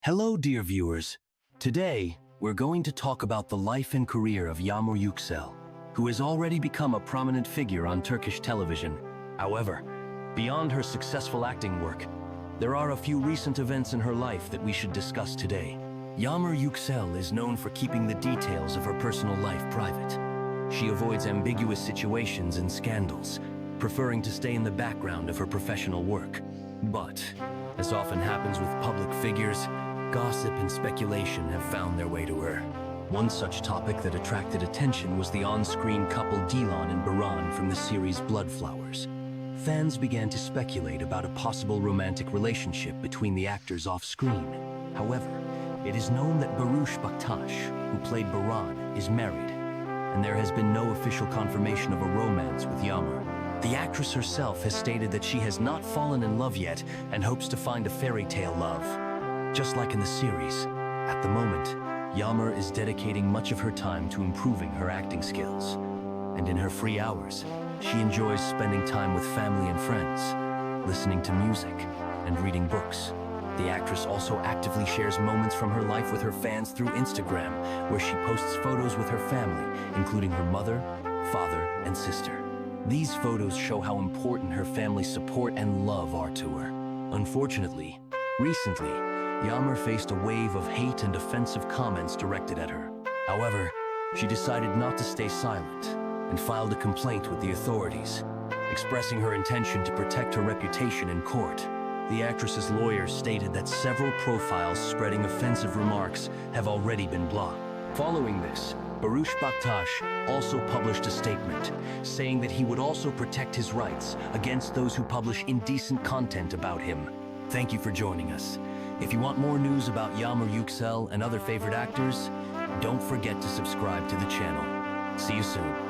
Hello, dear viewers. Today, we're going to talk about the life and career of Yagmur Yuksel, who has already become a prominent figure on Turkish television. However, beyond her successful acting work, there are a few recent events in her life that we should discuss today. Yagmur Yuksel is known for keeping the details of her personal life private. She avoids ambiguous situations and scandals, preferring to stay in the background of her professional work. But, as often happens with public figures, gossip and speculation have found their way to her. One such topic that attracted attention was the on-screen couple Dilan and Baran from the series Bloodflowers. Fans began to speculate about a possible romantic relationship between the actors off-screen. However, it is known that Baktas, who played Baran, is married, and there has been no official confirmation of a romance with Yagmur. The actress herself has stated that she has not fallen in love yet and hopes to find a fairy tale love. Just like in the series, at the moment, Yagmur is dedicating much of her time to improving her acting skills. And in her free hours, she enjoys spending time with family and friends, listening to music, and reading books. The actress also actively shares moments from her life with her fans through Instagram, where she posts photos with her family, including her mother, father, and sister. These photos show how important her family's support and love are to her. Unfortunately, recently, Yagmur faced a wave of hate and offensive comments directed at her. However, she decided not to stay silent and filed a complaint with the authorities, expressing her intention to protect her reputation in court. The actress's lawyers stated that several profiles spreading offensive remarks have already been blocked. Following this, Baktas also published a statement, saying that he would also protect his rights against those who publish indecent content about him. Thank you for joining us. If you want more news about Yagmur Yuksel and other favorite actors, don't forget to subscribe to the channel. See you soon.